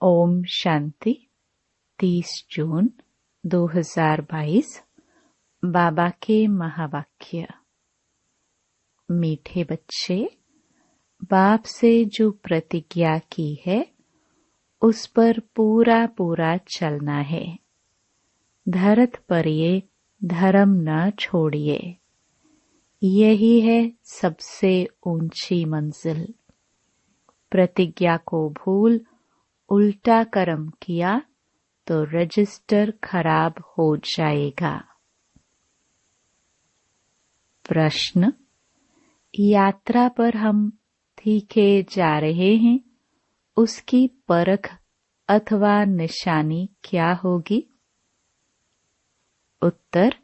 ओम शांति। 30 जून 2022। बाबा के महावाक्य। मीठे बच्चे, बाप से जो प्रतिज्ञा की है उस पर पूरा पूरा चलना है। धरत पर ये धर्म न छोड़िए। यही है सबसे ऊंची मंजिल। प्रतिज्ञा को भूल उल्टा कर्म किया तो रजिस्टर खराब हो जाएगा। प्रश्न: यात्रा पर हम तीखे जा रहे हैं, उसकी परख अथवा निशानी क्या होगी? उत्तर: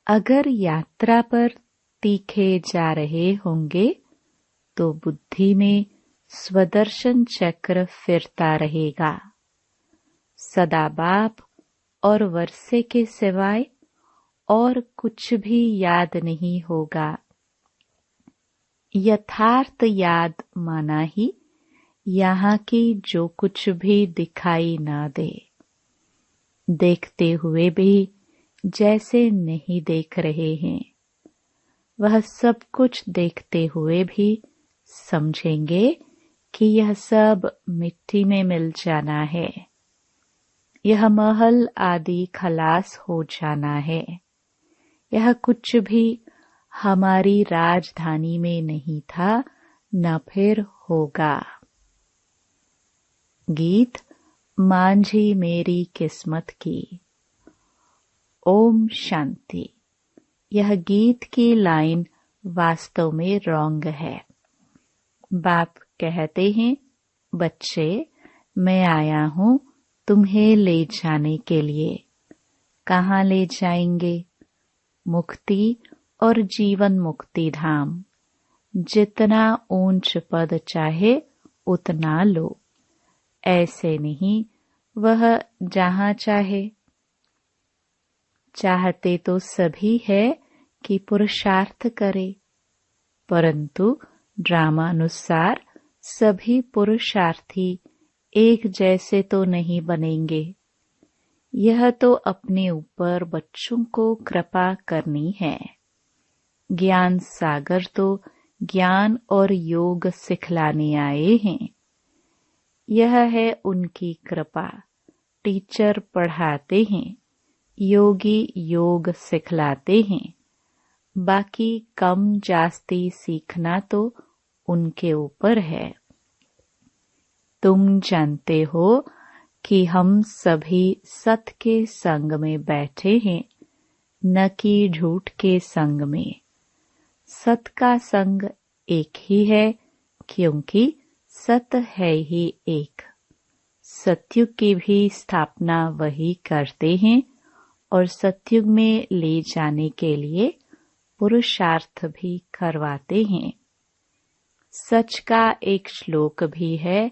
अगर यात्रा पर तीखे जा रहे होंगे तो बुद्धि में स्वदर्शन चक्र फिरता रहेगा। सदा बाप और वर्षे के सिवाय और कुछ भी याद नहीं होगा। यथार्थ याद माना ही यहाँ की जो कुछ भी दिखाई न दे। देखते हुए भी जैसे नहीं देख रहे हैं, वह सब कुछ देखते हुए भी समझेंगे कि यह सब मिट्टी में मिल जाना है। यह महल आदि खलास हो जाना है। यह कुछ भी हमारी राजधानी में नहीं था, न फिर होगा। गीत मांझी मेरी किस्मत की। ओम शांति। यह गीत की लाइन वास्तव में रॉन्ग है। बाप कहते हैं, बच्चे, मैं आया हूँ तुम्हें ले जाने के लिए। कहाँ ले जाएंगे? मुक्ति और जीवन मुक्ति धाम। जितना ऊंच पद चाहे उतना लो। ऐसे नहीं वह जहाँ चाहे। चाहते तो सभी है कि पुरुषार्थ करे, परंतु ड्रामानुसार सभी पुरुषार्थी एक जैसे तो नहीं बनेंगे। यह तो अपने ऊपर बच्चों को कृपा करनी है। ज्ञान सागर तो ज्ञान और योग सिखलाने आए हैं। यह है उनकी कृपा। टीचर पढ़ाते हैं, योगी योग सिखलाते हैं। बाकी कम जास्ती सीखना तो उनके ऊपर है। तुम जानते हो कि हम सभी सत के संग में बैठे हैं, न कि झूठ के संग में। सत का संग एक ही है, क्योंकि सत है ही एक। सतयुग की भी स्थापना वही करते हैं और सतयुग में ले जाने के लिए पुरुषार्थ भी करवाते हैं। सच का एक श्लोक भी है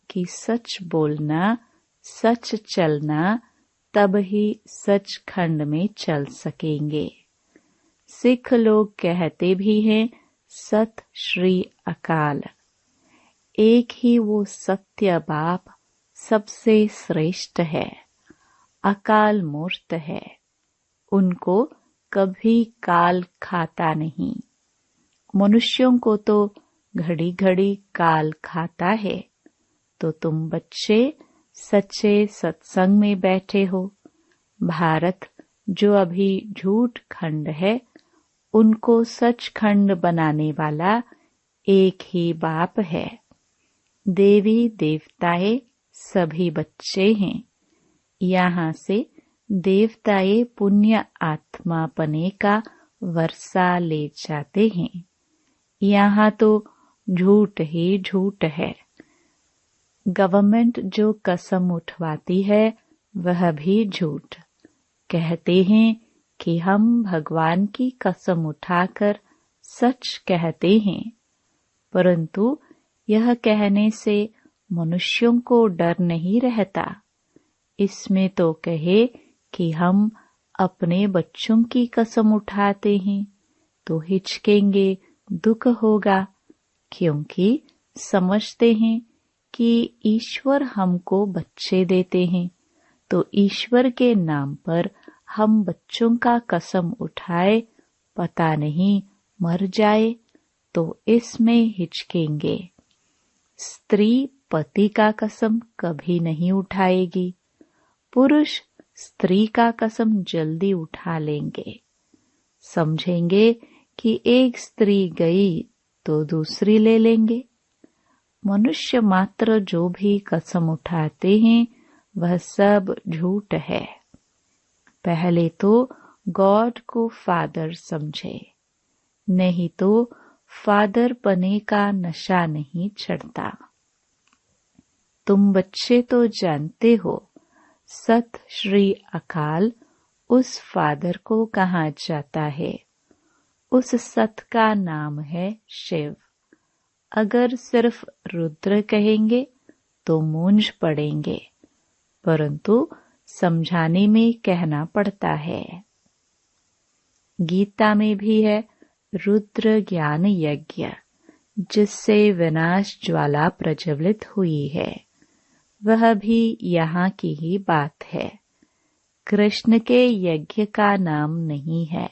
कि सच बोलना, सच चलना, तब ही सचखंड में चल सकेंगे। सिख लोग कहते भी हैं, सत श्री अकाल। एक ही वो सत्य बाप सबसे श्रेष्ठ है, अकाल मूर्त है। उनको कभी काल खाता नहीं। मनुष्यों को तो घड़ी घड़ी काल खाता है। तो तुम बच्चे सच्चे सत्संग में बैठे हो। भारत जो अभी झूठ खंड है, उनको सच खंड बनाने वाला एक ही बाप है। देवी देवताएं सभी बच्चे हैं। यहाँ से देवताएं पुण्य आत्मा पने का वर्षा ले जाते हैं। यहाँ तो झूठ ही झूठ है। गवर्नमेंट जो कसम उठवाती है वह भी झूठ। कहते हैं कि हम भगवान की कसम उठाकर सच कहते हैं, परंतु यह कहने से मनुष्यों को डर नहीं रहता। इसमें तो कहे कि हम अपने बच्चों की कसम उठाते हैं तो हिचकेंगे, दुख होगा, क्योंकि समझते हैं कि ईश्वर हमको बच्चे देते हैं, तो ईश्वर के नाम पर हम बच्चों का कसम उठाए, पता नहीं मर जाए तो इसमें हिचकेंगे। स्त्री पति का कसम कभी नहीं उठाएगी, पुरुष स्त्री का कसम जल्दी उठा लेंगे। समझेंगे कि एक स्त्री गई तो दूसरी ले लेंगे। मनुष्य मात्र जो भी कसम उठाते हैं वह सब झूठ है। पहले तो गॉड को फादर समझे, नहीं तो फादर बने का नशा नहीं चढ़ता। तुम बच्चे तो जानते हो, सत श्री अकाल उस फादर को कहा जाता है। उस सत का नाम है शिव। अगर सिर्फ रुद्र कहेंगे तो मूंझ पड़ेंगे, परंतु समझाने में कहना पड़ता है। गीता में भी है रुद्र ज्ञान यज्ञ, जिससे विनाश ज्वाला प्रज्वलित हुई है। वह भी यहाँ की ही बात है। कृष्ण के यज्ञ का नाम नहीं है।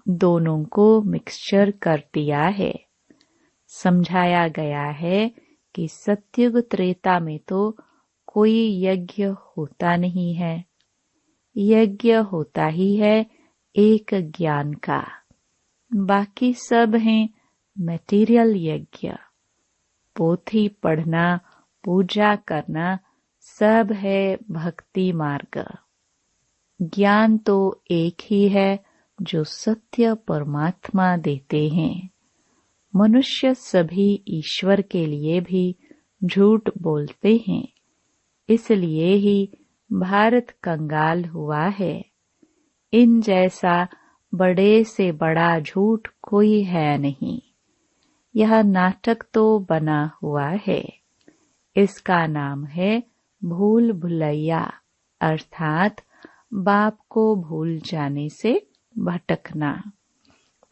दोनों को मिक्सचर कर दिया है। समझाया गया है कि सत्युग त्रेता में तो कोई यज्ञ होता नहीं है। यज्ञ होता ही है एक ज्ञान का, बाकी सब हैं मटेरियल यज्ञ। पोथी पढ़ना, पूजा करना सब है भक्ति मार्ग। ज्ञान तो एक ही है जो सत्य परमात्मा देते हैं। मनुष्य सभी ईश्वर के लिए भी झूठ बोलते हैं, इसलिए ही भारत कंगाल हुआ है। इन जैसा बड़े से बड़ा झूठ कोई है नहीं। यह नाटक तो बना हुआ है। इसका नाम है भूल भुलैया, अर्थात बाप को भूल जाने से भटकना।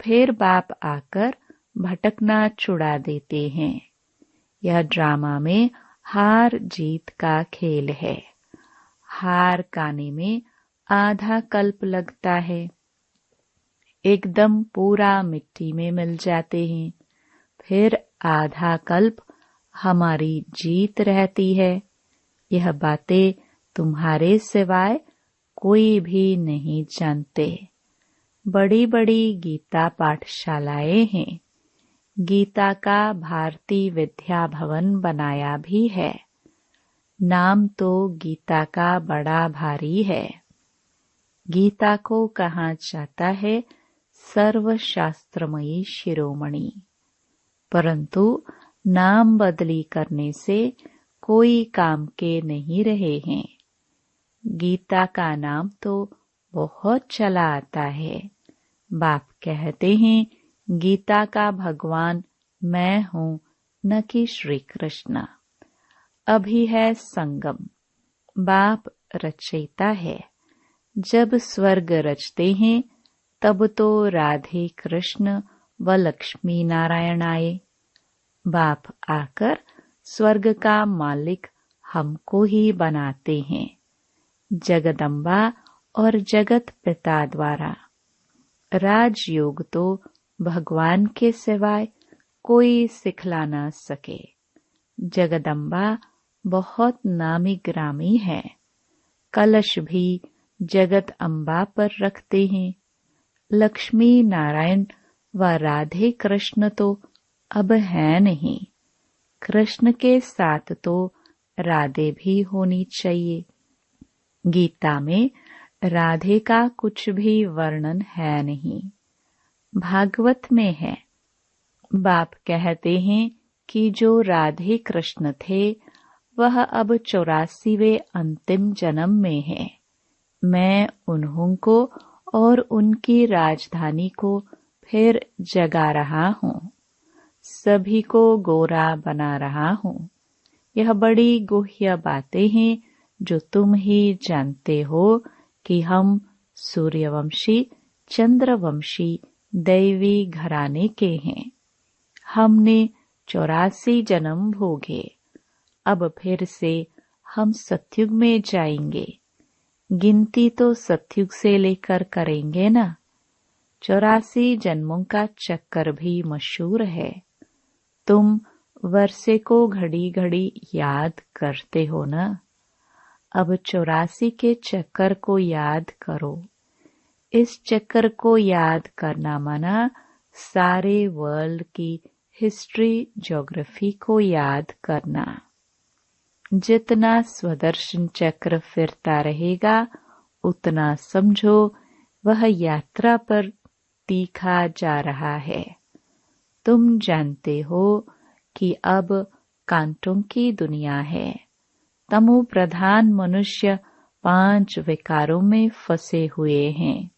फिर बाप आकर भटकना छुड़ा देते हैं। यह ड्रामा में हार जीत का खेल है। हार काने में आधा कल्प लगता है, एकदम पूरा मिट्टी में मिल जाते हैं। फिर आधा कल्प हमारी जीत रहती है। यह बातें तुम्हारे सिवाय कोई भी नहीं जानते। बड़ी बड़ी गीता पाठशालाएं हैं। गीता का भारतीय विद्या भवन बनाया भी है। नाम तो गीता का बड़ा भारी है। गीता को कहा जाता है सर्वशास्त्रमयी शिरोमणि, परंतु नाम बदली करने से कोई काम के नहीं रहे हैं। गीता का नाम तो बहुत चला आता है। बाप कहते हैं गीता का भगवान मैं हूँ, न कि श्री कृष्ण। अभी है संगम। बाप रचयिता है। जब स्वर्ग रचते हैं तब तो राधे कृष्ण व लक्ष्मी नारायण आए। बाप आकर स्वर्ग का मालिक हमको ही बनाते हैं, जगदम्बा और जगत पिता द्वारा। राजयोग तो भगवान के सिवाय कोई सिखला न सके। जगदम्बा बहुत नामी ग्रामी है। कलश भी जगत अम्बा पर रखते हैं। लक्ष्मी नारायण व राधे कृष्ण तो अब है नहीं। कृष्ण के साथ तो राधे भी होनी चाहिए। गीता में राधे का कुछ भी वर्णन है नहीं, भागवत में है। बाप कहते हैं कि जो राधे कृष्ण थे वह अब 84वें अंतिम जन्म में है। मैं उन्हों को और उनकी राजधानी को फिर जगा रहा हूँ। सभी को गोरा बना रहा हूँ। यह बड़ी गुह्य बातें हैं जो तुम ही जानते हो कि हम सूर्यवंशी चंद्रवंशी दैवी घराने के हैं। हमने 84 जन्म भोगे। अब फिर से हम सतयुग में जाएंगे। गिनती तो सतयुग से लेकर करेंगे ना। 84 जन्मों का चक्कर भी मशहूर है। तुम वर्षे को घड़ी घड़ी याद करते हो ना। अब 84 के चक्कर को याद करो। इस चक्कर को याद करना माना सारे वर्ल्ड की हिस्ट्री, ज्योग्राफी को याद करना। जितना स्वदर्शन चक्र फिरता रहेगा उतना समझो वह यात्रा पर तीखा जा रहा है। तुम जानते हो कि अब कांटों की दुनिया है। तमो प्रधान मनुष्य 5 विकारों में फंसे हुए हैं।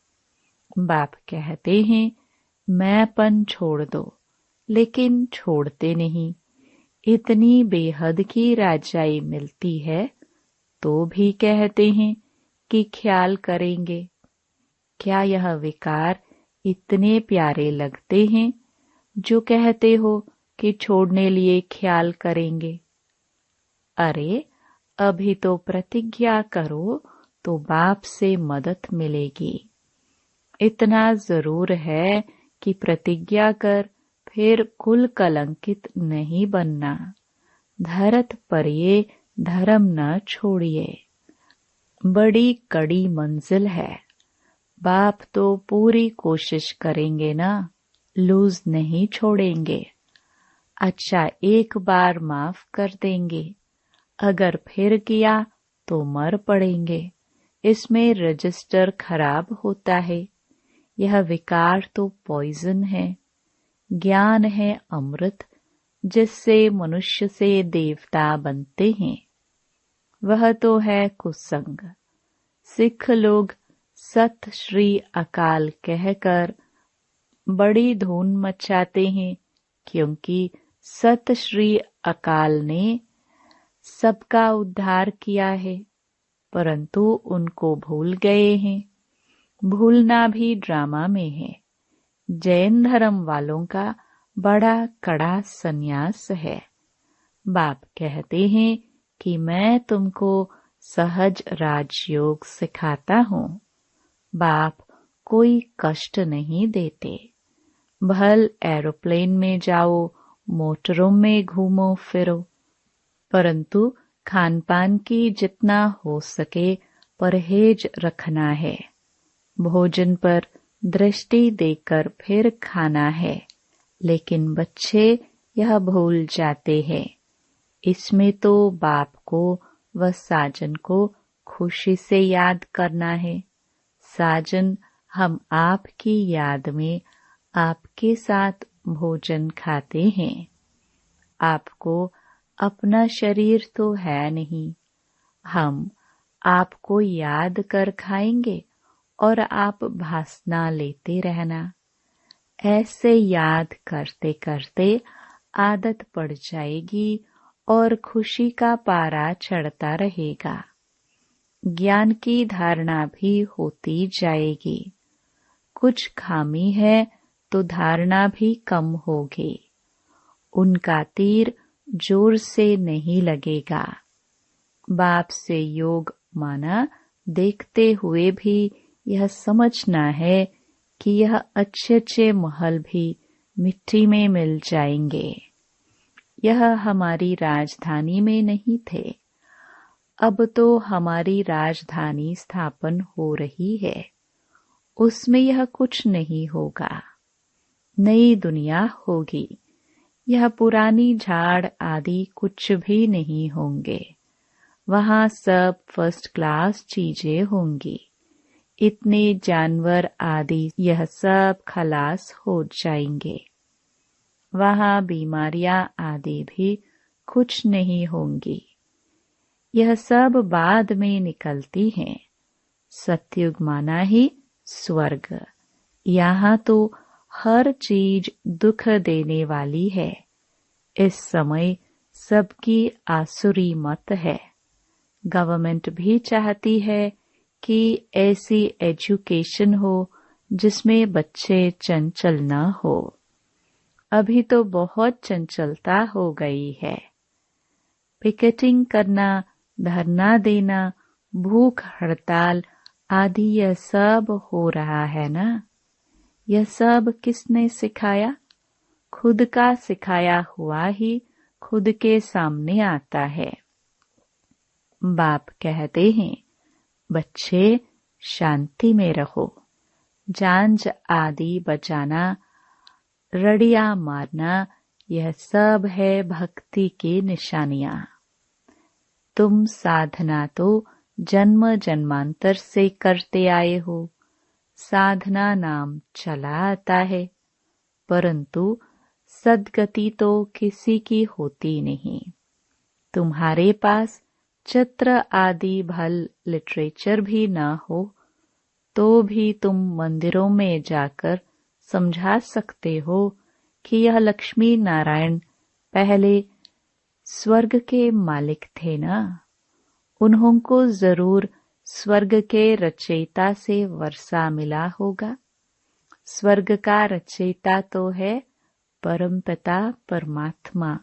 बाप कहते हैं मैंपन छोड़ दो, लेकिन छोड़ते नहीं। इतनी बेहद की राजाई मिलती है तो भी कहते हैं कि ख्याल करेंगे। क्या यह विकार इतने प्यारे लगते हैं जो कहते हो कि छोड़ने लिए ख्याल करेंगे? अरे अभी तो प्रतिज्ञा करो तो बाप से मदद मिलेगी। इतना जरूर है कि प्रतिज्ञा कर, फिर कुल कलंकित नहीं बनना। धरत पर ये धर्म न छोड़िए। बड़ी कड़ी मंजिल है। बाप तो पूरी कोशिश करेंगे ना, लूज नहीं छोड़ेंगे। अच्छा एक बार माफ कर देंगे, अगर फिर किया तो मर पड़ेंगे। इसमें रजिस्टर खराब होता है। यह विकार तो पॉइजन है। ज्ञान है अमृत, जिससे मनुष्य से देवता बनते हैं। वह तो है कुसंग। सिख लोग सत श्री अकाल कहकर बड़ी धूम मचाते हैं, क्योंकि सत श्री अकाल ने सबका उद्धार किया है, परंतु उनको भूल गए हैं। भूलना भी ड्रामा में है। जैन धर्म वालों का बड़ा कड़ा संन्यास है। बाप कहते हैं कि मैं तुमको सहज राजयोग सिखाता हूँ। बाप कोई कष्ट नहीं देते। भल एरोप्लेन में जाओ, मोटरों में घूमो फिरो, परंतु खान पान की जितना हो सके परहेज रखना है। भोजन पर दृष्टि देकर फिर खाना है, लेकिन बच्चे यह भूल जाते हैं। इसमें तो बाप को व साजन को खुशी से याद करना है। साजन हम आपकी याद में आपके साथ भोजन खाते हैं। आपको अपना शरीर तो है नहीं। हम आपको याद कर खाएंगे और आप भासना लेते रहना। ऐसे याद करते करते आदत पड़ जाएगी और खुशी का पारा चढ़ता रहेगा। ज्ञान की धारणा भी होती जाएगी। कुछ खामी है तो धारणा भी कम होगी। उनका तीर जोर से नहीं लगेगा। बाप से योग माना देखते हुए भी यह समझना है कि यह अच्छे अच्छे महल भी मिट्टी में मिल जाएंगे। यह हमारी राजधानी में नहीं थे। अब तो हमारी राजधानी स्थापन हो रही है, उसमें यह कुछ नहीं होगा। नई दुनिया होगी। यह पुरानी झाड़ आदि कुछ भी नहीं होंगे। वहाँ सब फर्स्ट क्लास चीजें होंगी। इतने जानवर आदि यह सब खलास हो जाएंगे। वहाँ बीमारियां आदि भी कुछ नहीं होंगी। यह सब बाद में निकलती हैं। सतयुग माना ही स्वर्ग। यहाँ तो हर चीज दुख देने वाली है। इस समय सबकी आसुरी मत है। गवर्नमेंट भी चाहती है कि ऐसी एजुकेशन हो जिसमें बच्चे चंचल न हो। अभी तो बहुत चंचलता हो गई है। पिकेटिंग करना, धरना देना, भूख हड़ताल आदि यह सब हो रहा है ना। यह सब किसने सिखाया? खुद का सिखाया हुआ ही खुद के सामने आता है। बाप कहते हैं, बच्चे शांति में रहो। झांझ आदि बजाना, रड़िया मारना, यह सब है भक्ति की निशानियां। तुम साधना तो जन्म जन्मांतर से करते आए हो। साधना नाम चला आता है, परंतु सद्गति तो किसी की होती नहीं। तुम्हारे पास चित्र आदि भल लिटरेचर भी न हो तो भी तुम मंदिरों में जाकर समझा सकते हो कि यह लक्ष्मी नारायण पहले स्वर्ग के मालिक थे ना। उन्हों को जरूर स्वर्ग के रचयिता से वर्षा मिला होगा। स्वर्ग का रचयिता तो है परमपिता परमात्मा,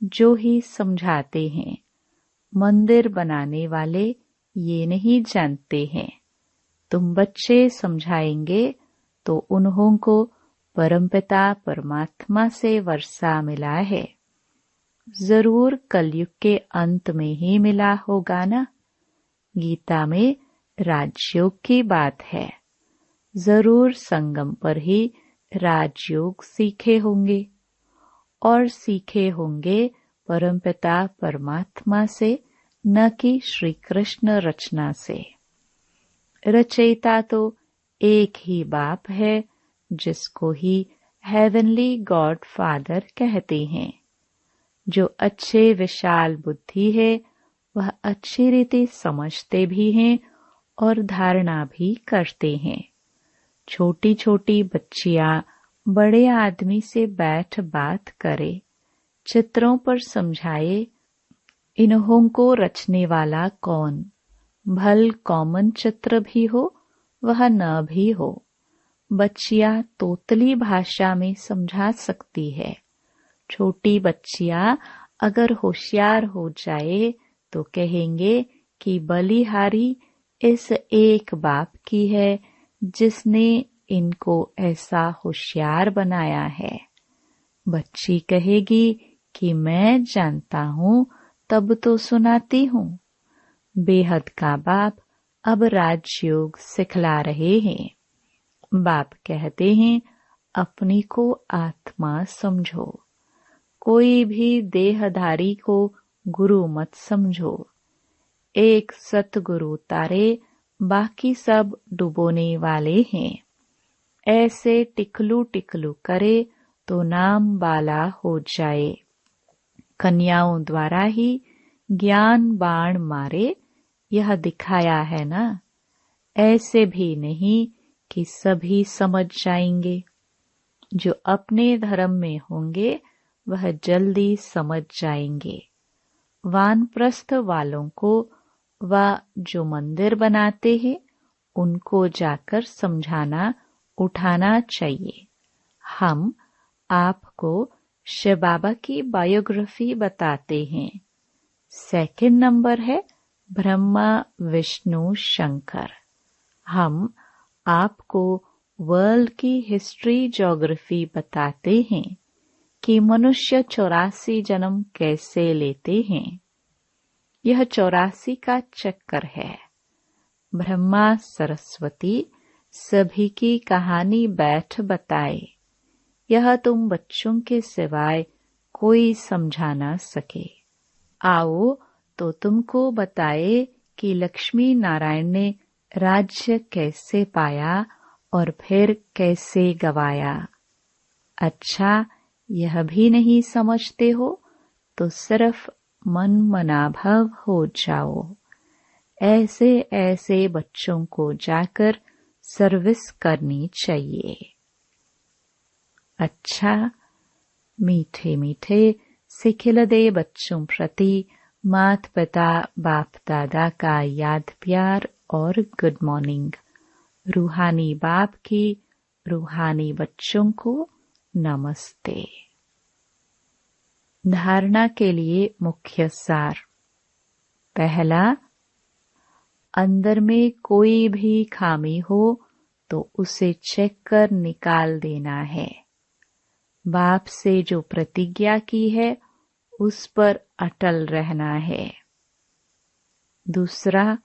जो ही समझाते हैं। मंदिर बनाने वाले ये नहीं जानते हैं। तुम बच्चे समझाएंगे तो उन्हों को परमपिता परमात्मा से वर्षा मिला है। जरूर कलयुग के अंत में ही मिला होगा ना। गीता में राजयोग की बात है। जरूर संगम पर ही राजयोग सीखे होंगे और सीखे होंगे परमपिता परमात्मा से, न कि श्री कृष्ण रचना से। रचयिता तो एक ही बाप है, जिसको ही हेवनली गॉड फादर कहते हैं। जो अच्छे विशाल बुद्धि है वह अच्छी रीति समझते भी हैं और धारणा भी करते हैं। छोटी छोटी बच्चियां बड़े आदमी से बैठ बात करे, चित्रों पर समझाए, इन्हों को रचने वाला कौन? भल कॉमन चित्र भी हो वह न भी हो, बच्चियां तोतली भाषा में समझा सकती है। छोटी बच्चियां अगर होशियार हो जाए तो कहेंगे कि बलिहारी इस एक बाप की है जिसने इनको ऐसा होशियार बनाया है। बच्ची कहेगी कि मैं जानता हूँ तब तो सुनाती हूँ। बेहद का बाप अब राजयोग सिखला रहे हैं। बाप कहते हैं, अपनी को आत्मा समझो। कोई भी देहधारी को गुरु मत समझो। एक सतगुरु तारे, बाकी सब डुबोने वाले हैं। ऐसे टिकलू टिकलू करे तो नाम बाला हो जाए। कन्याओं द्वारा ही ज्ञान बाण मारे, यह दिखाया है ना। ऐसे भी नहीं कि सभी समझ जाएंगे। जो अपने धर्म में होंगे वह जल्दी समझ जाएंगे। वानप्रस्थ वालों को व जो मंदिर बनाते हैं उनको जाकर समझाना उठाना चाहिए। हम आपको शिव बाबा की बायोग्राफी बताते हैं। सेकंड नंबर है ब्रह्मा विष्णु शंकर। हम आपको वर्ल्ड की हिस्ट्री ज्योग्राफी बताते हैं कि मनुष्य 84 जन्म कैसे लेते हैं। यह 84 का चक्कर है। ब्रह्मा सरस्वती सभी की कहानी बैठ बताए। यह तुम बच्चों के सिवाय कोई समझा ना सके। आओ तो तुमको बताए कि लक्ष्मी नारायण ने राज्य कैसे पाया और फिर कैसे गवाया। अच्छा, यह भी नहीं समझते हो तो सिर्फ मन मनाभव हो जाओ। ऐसे ऐसे बच्चों को जाकर सर्विस करनी चाहिए। अच्छा, मीठे मीठे सिखिलदे बच्चों प्रति मात पिता बाप दादा का याद प्यार और गुड मॉर्निंग। रूहानी बाप की रूहानी बच्चों को नमस्ते। धारणा के लिए मुख्य सार। पहला, अंदर में कोई भी खामी हो तो उसे चेक कर निकाल देना है। बाप से जो प्रतिज्ञा की है उस पर अटल रहना है। दूसरा,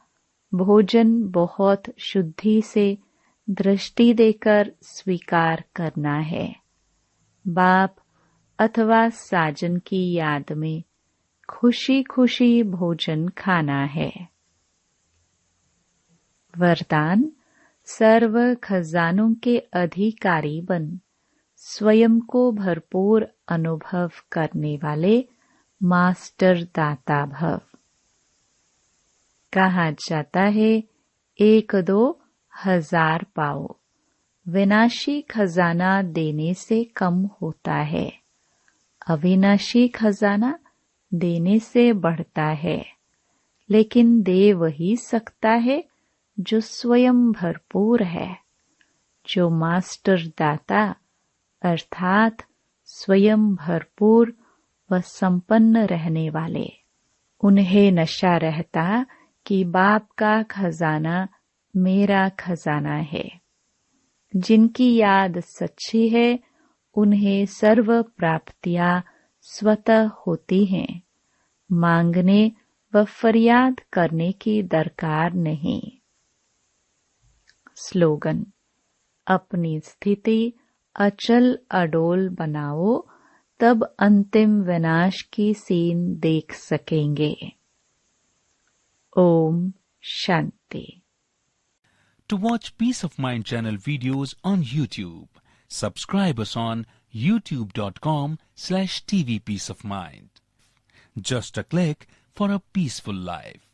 भोजन बहुत शुद्धि से दृष्टि देकर स्वीकार करना है। बाप अथवा साजन की याद में खुशी खुशी भोजन खाना है। वरदान, सर्व खजानों के अधिकारी बन स्वयं को भरपूर अनुभव करने वाले मास्टर दाता भव। कहा जाता है 1-2 हजार पाओ, विनाशी खजाना देने से कम होता है, अविनाशी खजाना देने से बढ़ता है। लेकिन दे वही सकता है जो स्वयं भरपूर है। जो मास्टर दाता अर्थात स्वयं भरपूर व संपन्न रहने वाले, उन्हें नशा रहता कि बाप का खजाना मेरा खजाना है। जिनकी याद सच्ची है उन्हें सर्व प्राप्तियां स्वतः होती हैं। मांगने व फरियाद करने की दरकार नहीं। स्लोगन, अपनी स्थिति अचल अडोल बनाओ, तब अंतिम विनाश की सीन देख सकेंगे। Om Shanti. To watch Peace of Mind channel videos on YouTube, subscribe us on youtube.com/tvpeaceofmind. Just a click for a peaceful life.